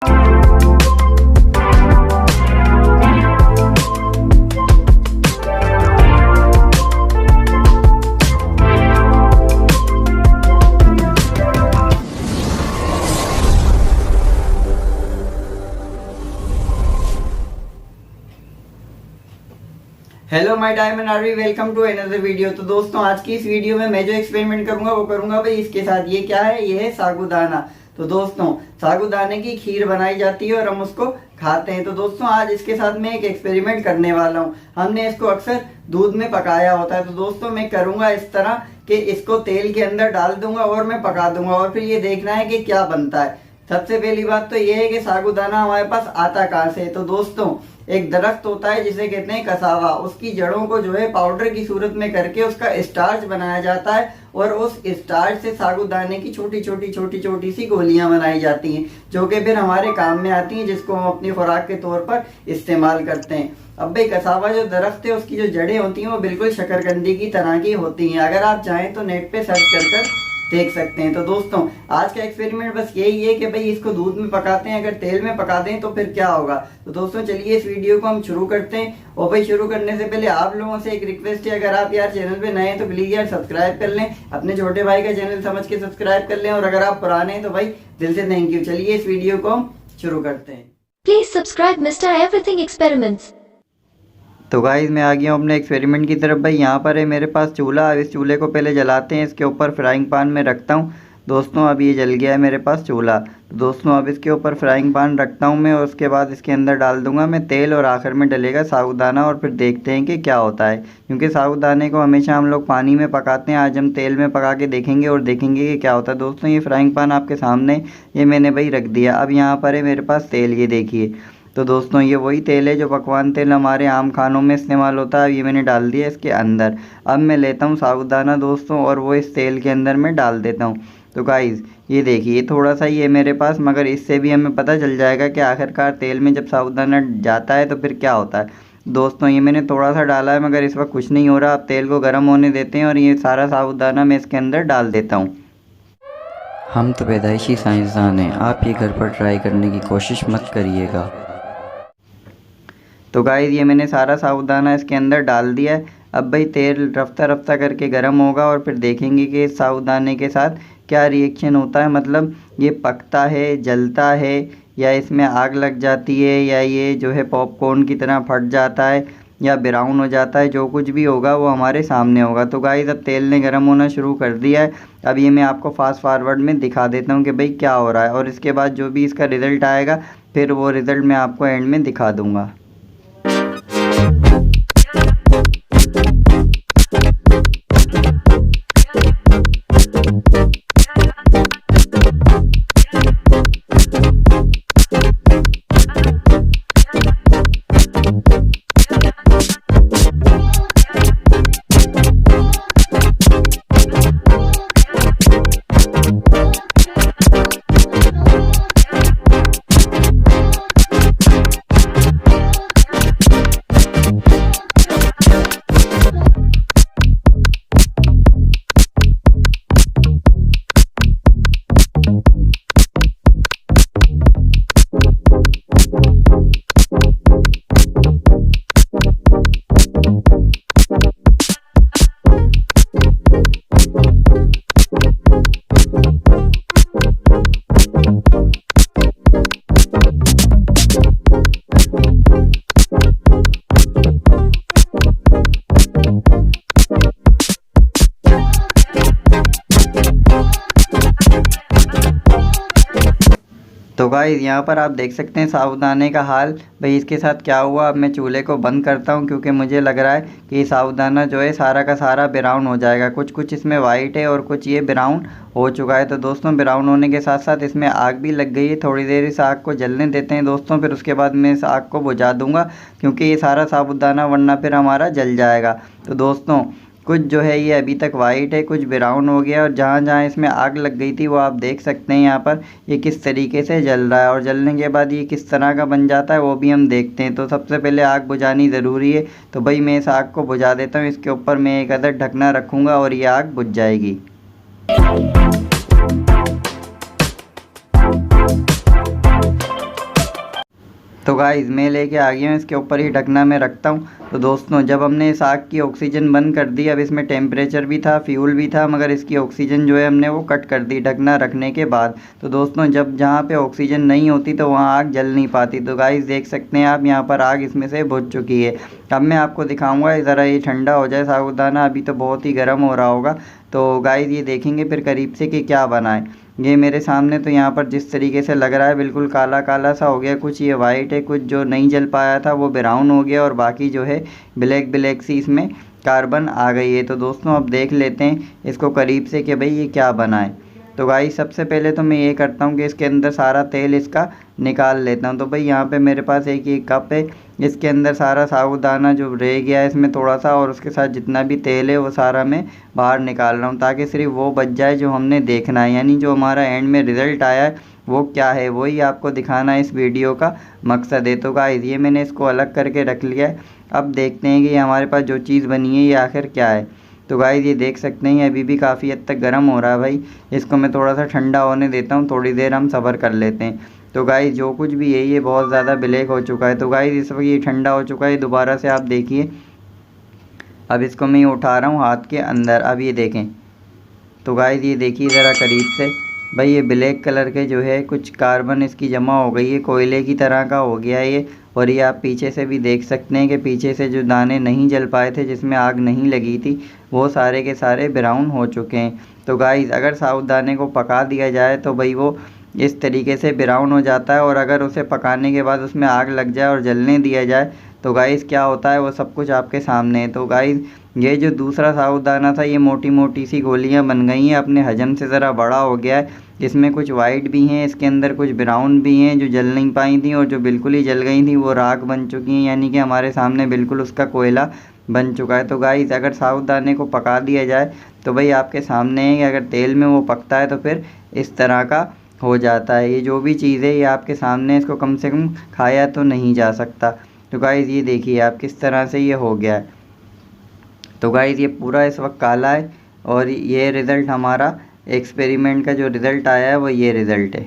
Hello my diamond army, welcome to another video. तो दोस्तों, आज की इस वीडियो में मैं जो एक्सपेरिमेंट करूंगा वो करूंगा भाई इसके साथ। ये क्या है? ये है साबूदाना। तो दोस्तों, साबूदाने की खीर बनाई जाती है और हम उसको खाते हैं। तो दोस्तों, आज इसके साथ मैं एक एक्सपेरिमेंट करने वाला हूँ। हमने इसको अक्सर दूध में पकाया होता है। तो दोस्तों, मैं करूंगा इस तरह कि इसको तेल के अंदर डाल दूंगा और मैं पका दूंगा और फिर ये देखना है कि क्या बनता है। सबसे पहली बात तो ये है कि साबूदाना हमारे पास आता कहाँ से है। तो दोस्तों, एक दरख्त होता है जिसे कहते हैं कसावा। उसकी जड़ों को जो है पाउडर की सूरत में करके उसका स्टार्च बनाया जाता है और उस स्टार्च से साबूदाने की छोटी छोटी सी गोलियां बनाई जाती हैं, जो कि फिर हमारे काम में आती हैं, जिसको हम अपनी खुराक के तौर पर इस्तेमाल करते हैं। अब भाई, कसावा जो दरख्त है उसकी जो जड़ें होती हैं वो बिल्कुल शकरकंदी की तरह की होती हैं। अगर आप चाहें तो नेट पे सर्च कर देख सकते हैं। तो दोस्तों, आज का एक्सपेरिमेंट बस यही है कि भाई इसको दूध में पकाते हैं, अगर तेल में पका दें तो फिर क्या होगा। तो दोस्तों, चलिए इस वीडियो को हम शुरू करते हैं। और भाई, शुरू करने से पहले आप लोगों से एक रिक्वेस्ट है, अगर आप यार चैनल पे नए हैं तो प्लीज यार सब्सक्राइब कर लें। अपने छोटे भाई का चैनल समझ के सब्सक्राइब कर लें, और अगर आप पुराने हैं तो भाई दिल से थैंक यू। चलिए इस वीडियो को हम शुरू करते हैं। Please subscribe mister everything experiments. तो गाइस, मैं आ गया हूँ अपने एक्सपेरिमेंट की तरफ। भाई, यहाँ पर है मेरे पास चूल्हा। अब इस चूल्हे को पहले जलाते हैं। इसके ऊपर फ्राइंग पान में रखता हूँ। दोस्तों, अब ये जल गया है मेरे पास चूल्हा। तो दोस्तों, अब इसके ऊपर फ्राइंग पान रखता हूँ मैं, और उसके बाद इसके अंदर डाल दूंगा मैं तेल, और आखिर में डलेगा साबूदाना, और फिर देखते हैं कि क्या होता है। क्योंकि साबूदाने को हमेशा हम लोग पानी में पकाते हैं, आज हम तेल में पका के देखेंगे और देखेंगे कि क्या होता है। दोस्तों, ये फ्राइंग पान आपके सामने ये मैंने भाई रख दिया। अब यहाँ पर है मेरे पास तेल, ये देखिए। तो दोस्तों, ये वही तेल है जो पकवान तेल हमारे आम खानों में इस्तेमाल होता है। अब ये मैंने डाल दिया इसके अंदर। अब मैं लेता हूँ साबूदाना दोस्तों, और वो इस तेल के अंदर मैं डाल देता हूँ। तो गाइस, ये देखिए, थोड़ा सा ही है मेरे पास, मगर इससे भी हमें पता चल जाएगा कि आखिरकार तेल में जब साबूदाना जाता है तो फिर क्या होता है। दोस्तों, ये मैंने थोड़ा सा डाला है, मगर इस वक्त कुछ नहीं हो रहा। अब तेल को गर्म होने देते हैं और ये सारा साबूदाना मैं इसके अंदर डाल देता हूँ। हम तो पैदाइशी साइंसदान हैं, आप ये घर पर ट्राई करने की कोशिश मत करिएगा। तो गाइस, ये मैंने सारा साबूदाना इसके अंदर डाल दिया है। अब भाई तेल रफ्ता रफ्ता करके गर्म होगा, और फिर देखेंगे कि इस साबूदाने के साथ क्या रिएक्शन होता है। मतलब ये पकता है, जलता है, या इसमें आग लग जाती है, या ये जो है पॉपकॉर्न की तरह फट जाता है, या ब्राउन हो जाता है। जो कुछ भी होगा वो हमारे सामने होगा। तो गाइस, अब तेल ने गर्म होना शुरू कर दिया है। अब ये मैं आपको फास्ट फॉरवर्ड में दिखा देता हूँ कि भाई क्या हो रहा है, और इसके बाद जो भी इसका रिज़ल्ट आएगा फिर वो रिज़ल्ट मैं आपको एंड में दिखा दूँगा। तो गाइस, यहाँ पर आप देख सकते हैं साबूदाने का हाल। भाई, इसके साथ क्या हुआ। अब मैं चूल्हे को बंद करता हूँ, क्योंकि मुझे लग रहा है कि साबूदाना जो है सारा का सारा ब्राउन हो जाएगा। कुछ कुछ इसमें वाइट है और कुछ ये ब्राउन हो चुका है। तो दोस्तों, ब्राउन होने के साथ साथ इसमें आग भी लग गई है। थोड़ी देर इस आग को जलने देते हैं दोस्तों, फिर उसके बाद मैं इस आग को बुझा दूँगा, क्योंकि ये सारा साबूदाना वरना फिर हमारा जल जाएगा। तो दोस्तों, कुछ जो है ये अभी तक वाइट है, कुछ ब्राउन हो गया, और जहाँ जहाँ इसमें आग लग गई थी वो आप देख सकते हैं यहाँ पर ये किस तरीके से जल रहा है, और जलने के बाद ये किस तरह का बन जाता है वो भी हम देखते हैं। तो सबसे पहले आग बुझानी ज़रूरी है। तो भाई, मैं इस आग को बुझा देता हूँ। इसके ऊपर मैं एक अदर ढकना रखूँगा और ये आग बुझ जाएगी। गाइस मैं लेके आ गया हूँ, इसके ऊपर ही ढकना मैं रखता हूँ। तो दोस्तों जब हमने इस आग की ऑक्सीजन बंद कर दी, अब इसमें टेम्परेचर भी था, फ्यूल भी था, मगर इसकी ऑक्सीजन जो है हमने वो कट कर दी ढकना रखने के बाद। तो दोस्तों जब जहाँ पे ऑक्सीजन नहीं होती तो वहाँ आग जल नहीं पाती। तो गाइस देख सकते हैं आप, यहाँ पर आग इसमें से बुझ चुकी है। अब मैं आपको दिखाऊँगा, ज़रा ये ठंडा हो जाए साबूदाना, अभी तो बहुत ही गर्म हो रहा होगा। तो गाइस ये देखेंगे फिर करीब से कि क्या बना है। ये मेरे सामने तो यहाँ पर जिस तरीके से लग रहा है बिल्कुल काला काला सा हो गया, कुछ ये वाइट है, कुछ जो नहीं जल पाया था वो ब्राउन हो गया, और बाकी जो है ब्लैक ब्लैक सी इसमें कार्बन आ गई है। तो दोस्तों अब देख लेते हैं इसको करीब से कि भाई ये क्या बना है। तो भाई सबसे पहले तो मैं ये करता हूँ कि इसके अंदर सारा तेल इसका निकाल लेता हूँ। तो भाई यहाँ पे मेरे पास एक ये कप है, इसके अंदर सारा साबूदाना जो रह गया है इसमें थोड़ा सा, और उसके साथ जितना भी तेल है वो सारा मैं बाहर निकाल रहा हूँ, ताकि सिर्फ वो बच जाए जो हमने देखना है, यानी जो हमारा एंड में रिज़ल्ट आया है वो क्या है, वही आपको दिखाना इस वीडियो का मकसद है। तो गाइस ये मैंने इसको अलग करके रख लिया है। अब देखते हैं कि ये हमारे पास जो चीज़ बनी है ये आखिर क्या है। तो गाइस ये देख सकते हैं अभी भी काफ़ी हद तक गर्म हो रहा है भाई, इसको मैं थोड़ा सा ठंडा होने देता हूँ, थोड़ी देर हम सब्र कर लेते हैं। तो गाइस जो कुछ भी है ये बहुत ज़्यादा ब्लैक हो चुका है। तो गाइस इस वक्त ये ठंडा हो चुका है, दोबारा से आप देखिए। अब इसको मैं उठा रहा हूँ हाथ के अंदर, अब ये देखें। तो गाइस ये देखिए ज़रा करीब से, भाई ये ब्लैक कलर के जो है कुछ कार्बन इसकी जमा हो गई है, कोयले की तरह का हो गया है ये। और ये आप पीछे से भी देख सकते हैं कि पीछे से जो दाने नहीं जल पाए थे, जिसमें आग नहीं लगी थी, वो सारे के सारे ब्राउन हो चुके हैं। तो गाइस अगर साबूदाने को पका दिया जाए तो भाई वो इस तरीके से ब्राउन हो जाता है, और अगर उसे पकाने के बाद उसमें आग लग जाए और जलने दिया जाए तो गाइस क्या होता है वो सब कुछ आपके सामने है। तो गाइस ये जो दूसरा साबूदाना था ये मोटी मोटी सी गोलियां बन गई हैं, अपने हजम से ज़रा बड़ा हो गया है। इसमें कुछ वाइट भी हैं, इसके अंदर कुछ ब्राउन भी हैं जो जल नहीं पाई थी, और जो बिल्कुल ही जल गई थी वो राख बन चुकी हैं, यानी कि हमारे सामने बिल्कुल उसका कोयला बन चुका है। तो गाइस अगर साबूदाने को पका दिया जाए तो भाई आपके सामने है कि अगर तेल में वो पकता है तो फिर इस तरह का हो जाता है। ये जो भी चीज़ है ये आपके सामने, इसको कम से कम खाया तो नहीं जा सकता। तो गाइस ये देखिए आप किस तरह से ये हो गया है। तो गाइस ये पूरा इस वक्त काला है, और ये रिज़ल्ट हमारा एक्सपेरिमेंट का जो रिज़ल्ट आया है वो ये रिज़ल्ट है।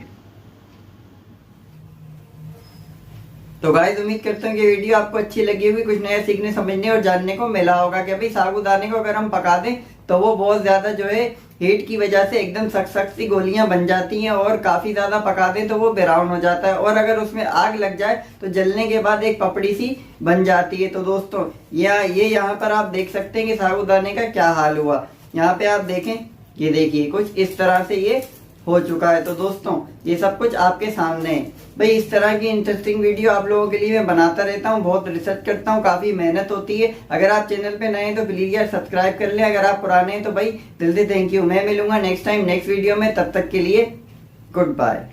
तो गाइस उम्मीद करता हूँ कि वीडियो आपको अच्छी लगी होगी, कुछ नया सीखने समझने और जानने को मिला होगा कि भाई साबूदाने को अगर हम पका दें तो वो बहुत ज़्यादा जो है हीट की वजह से एकदम सख्त सी गोलियां बन जाती हैं, और काफ़ी ज़्यादा पका दें तो वो ब्राउन हो जाता है, और अगर उसमें आग लग जाए तो जलने के बाद एक पपड़ी सी बन जाती है। तो दोस्तों ये यहाँ पर आप देख सकते हैं कि साबूदाने का क्या हाल हुआ। यहाँ पे आप देखें, ये देखिए कुछ इस तरह से ये हो चुका है। तो दोस्तों ये सब कुछ आपके सामने है। भाई इस तरह की इंटरेस्टिंग वीडियो आप लोगों के लिए मैं बनाता रहता हूँ, बहुत रिसर्च करता हूँ, काफी मेहनत होती है। अगर आप चैनल पे नए हैं तो प्लीज यार सब्सक्राइब कर लें, अगर आप पुराने हैं तो भाई दिल से थैंक यू। मैं मिलूंगा नेक्स्ट टाइम नेक्स्ट वीडियो में, तब तक के लिए गुड बाय।